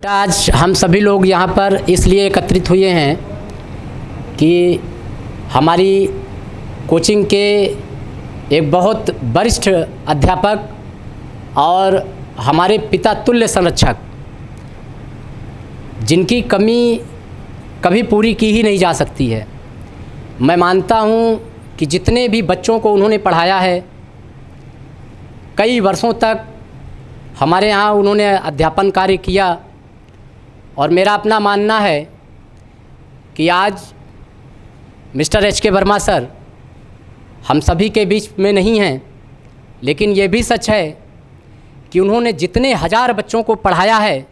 आज हम सभी लोग यहाँ पर इसलिए एकत्रित हुए हैं कि हमारी कोचिंग के एक बहुत वरिष्ठ अध्यापक और हमारे पिता तुल्य संरक्षक, जिनकी कमी कभी पूरी की ही नहीं जा सकती है। मैं मानता हूँ कि जितने भी बच्चों को उन्होंने पढ़ाया है, कई वर्षों तक हमारे यहाँ उन्होंने अध्यापन कार्य किया, और मेरा अपना मानना है कि आज मिस्टर एच के वर्मा सर हम सभी के बीच में नहीं हैं, लेकिन ये भी सच है कि उन्होंने जितने हज़ार बच्चों को पढ़ाया है,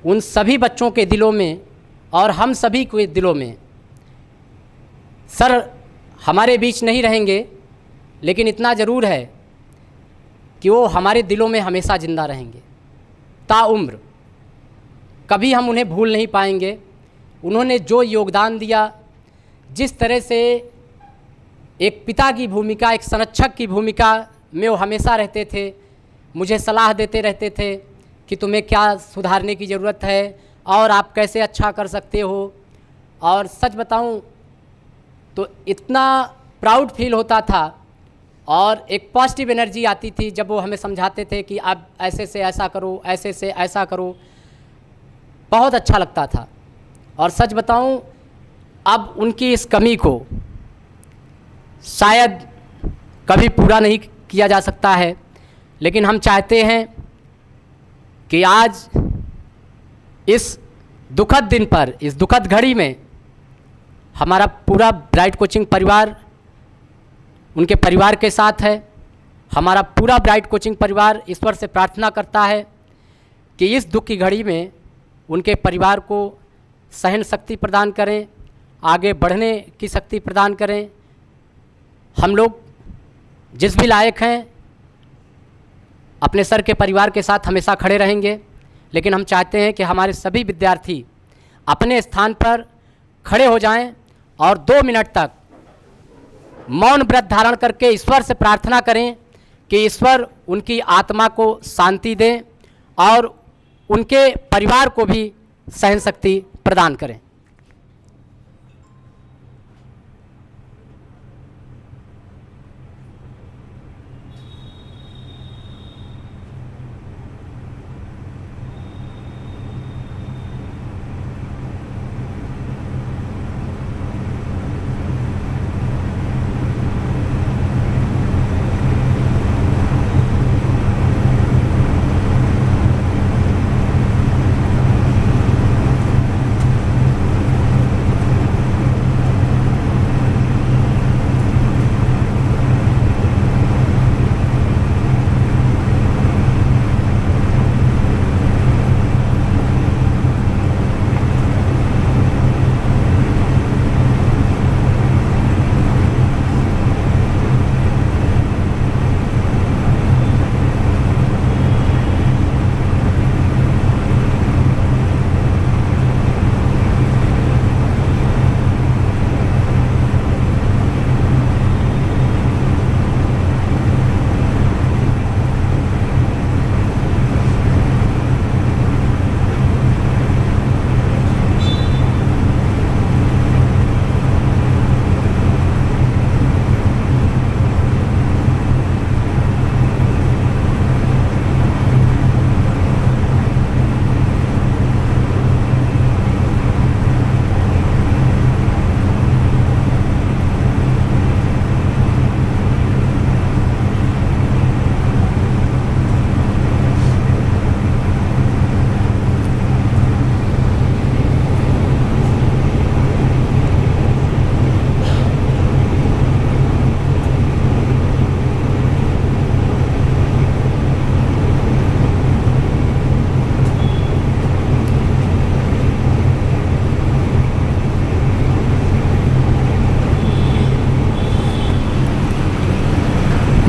उन सभी बच्चों के दिलों में और हम सभी के दिलों में सर हमारे बीच नहीं रहेंगे, लेकिन इतना ज़रूर है कि वो हमारे दिलों में हमेशा ज़िंदा रहेंगे ताउम्र। कभी हम उन्हें भूल नहीं पाएंगे। उन्होंने जो योगदान दिया, जिस तरह से एक पिता की भूमिका, एक संरक्षक की भूमिका में वो हमेशा रहते थे, मुझे सलाह देते रहते थे कि तुम्हें क्या सुधारने की ज़रूरत है और आप कैसे अच्छा कर सकते हो। और सच बताऊं तो इतना प्राउड फील होता था और एक पॉजिटिव एनर्जी आती थी जब वो हमें समझाते थे कि आप ऐसे से ऐसा करो, ऐसे से ऐसा करो। बहुत अच्छा लगता था। और सच बताऊं, अब उनकी इस कमी को शायद कभी पूरा नहीं किया जा सकता है, लेकिन हम चाहते हैं कि आज इस दुखद दिन पर, इस दुखद घड़ी में हमारा पूरा ब्राइट कोचिंग परिवार उनके परिवार के साथ है। हमारा पूरा ब्राइट कोचिंग परिवार ईश्वर से प्रार्थना करता है कि इस दुख की घड़ी में उनके परिवार को सहन शक्ति प्रदान करें, आगे बढ़ने की शक्ति प्रदान करें। हम लोग जिस भी लायक हैं अपने सर के परिवार के साथ हमेशा खड़े रहेंगे, लेकिन हम चाहते हैं कि हमारे सभी विद्यार्थी अपने स्थान पर खड़े हो जाएं और 2 मिनट तक मौन व्रत धारण करके ईश्वर से प्रार्थना करें कि ईश्वर उनकी आत्मा को शांति दें और उनके परिवार को भी सहन शक्ति प्रदान करें।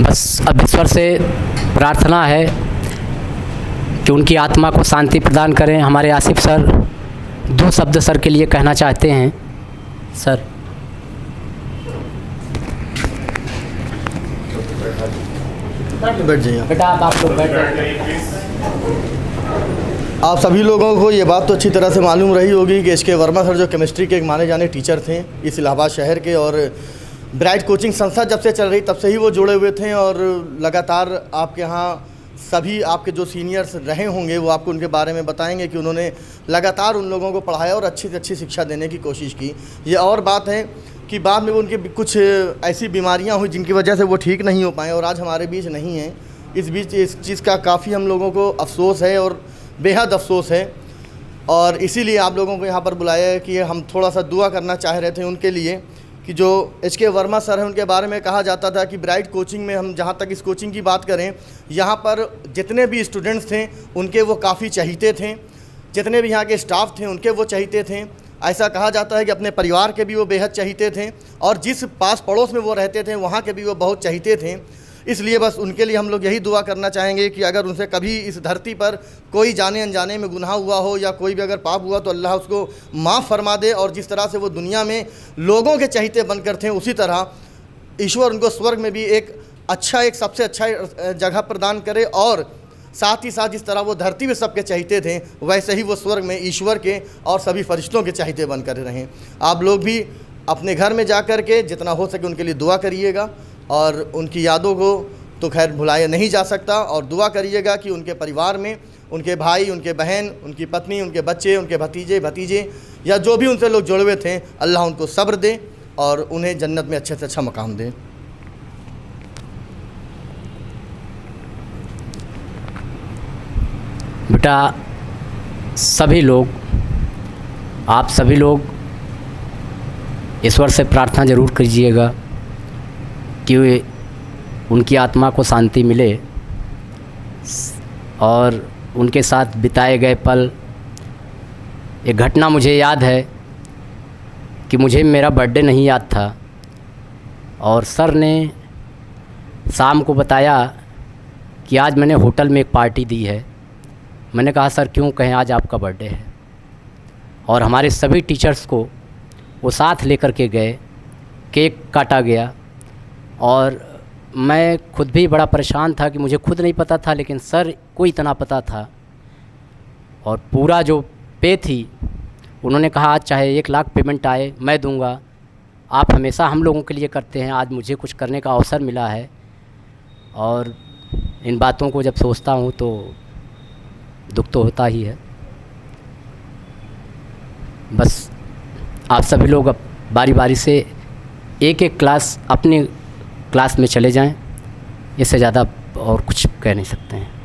बस अब ईश्वर से प्रार्थना है कि उनकी आत्मा को शांति प्रदान करें। हमारे आसिफ सर 2 शब्द सर के लिए कहना चाहते हैं। सर बैठ जाइए बेटा, आप लोग बैठ जाइए। आप सभी लोगों को ये बात तो अच्छी तरह से मालूम रही होगी कि एच.के. वर्मा सर जो केमिस्ट्री के एक माने जाने टीचर थे इस इलाहाबाद शहर के, और ब्राइट कोचिंग संस्था जब से चल रही तब से ही वो जुड़े हुए थे। और लगातार आपके यहाँ सभी आपके जो सीनियर्स रहे होंगे वो आपको उनके बारे में बताएंगे कि उन्होंने लगातार उन लोगों को पढ़ाया और अच्छी से अच्छी शिक्षा देने की कोशिश की। ये और बात है कि बाद में उनके कुछ ऐसी बीमारियां हुई जिनकी वजह से वो ठीक नहीं हो पाए और आज हमारे बीच नहीं हैं। इस बीच इस चीज़ का काफ़ी हम लोगों को अफसोस है और बेहद अफसोस है, और इसीलिए आप लोगों को यहाँ पर बुलाया है कि हम थोड़ा सा दुआ करना चाह रहे थे उनके लिए कि जो एच.के. वर्मा सर हैं उनके बारे में कहा जाता था कि ब्राइट कोचिंग में, हम जहाँ तक इस कोचिंग की बात करें, यहाँ पर जितने भी स्टूडेंट्स थे उनके वो काफ़ी चहीते थे, जितने भी यहाँ के स्टाफ थे उनके वो चहीते थे। ऐसा कहा जाता है कि अपने परिवार के भी वो बेहद चहीते थे और जिस पास पड़ोस में वो रहते थे वहाँ के भी वो बहुत चहीते थे। इसलिए बस उनके लिए हम लोग यही दुआ करना चाहेंगे कि अगर उनसे कभी इस धरती पर कोई जाने अनजाने में गुनाह हुआ हो या कोई भी अगर पाप हुआ तो अल्लाह उसको माफ़ फरमा दे, और जिस तरह से वो दुनिया में लोगों के चहीते बनकर थे उसी तरह ईश्वर उनको स्वर्ग में भी एक सबसे अच्छा जगह प्रदान करे, और साथ ही साथ जिस तरह वो धरती में सबके चहीते थे वैसे ही वो स्वर्ग में ईश्वर के और सभी फरिश्तों के चहीते बनकर रहें। आप लोग भी अपने घर में जा कर के जितना हो सके उनके लिए दुआ करिएगा, और उनकी यादों को तो खैर भुलाया नहीं जा सकता, और दुआ करिएगा कि उनके परिवार में उनके भाई, उनके बहन, उनकी पत्नी, उनके बच्चे, उनके भतीजे या जो भी उनसे लोग जुड़े हुए थे, अल्लाह उनको सब्र दे और उन्हें जन्नत में अच्छे से अच्छा मकाम दे। बेटा सभी लोग, आप सभी लोग ईश्वर से प्रार्थना ज़रूर कीजिएगा कि उनकी आत्मा को शांति मिले, और उनके साथ बिताए गए पल। एक घटना मुझे याद है कि मुझे मेरा बर्थडे नहीं याद था और सर ने शाम को बताया कि आज मैंने होटल में एक पार्टी दी है। मैंने कहा सर क्यों? कहें आज आपका बर्थडे है। और हमारे सभी टीचर्स को वो साथ लेकर के गए, केक काटा गया, और मैं खुद भी बड़ा परेशान था कि मुझे खुद नहीं पता था लेकिन सर को इतना पता था। और पूरा जो पे थी उन्होंने कहा आज चाहे 1 लाख पेमेंट आए मैं दूंगा, आप हमेशा हम लोगों के लिए करते हैं, आज मुझे कुछ करने का अवसर मिला है। और इन बातों को जब सोचता हूँ तो दुख तो होता ही है। बस आप सभी लोग अब बारी बारी से एक एक क्लास अपनी क्लास में चले जाएं, इससे ज़्यादा और कुछ कह नहीं सकते हैं।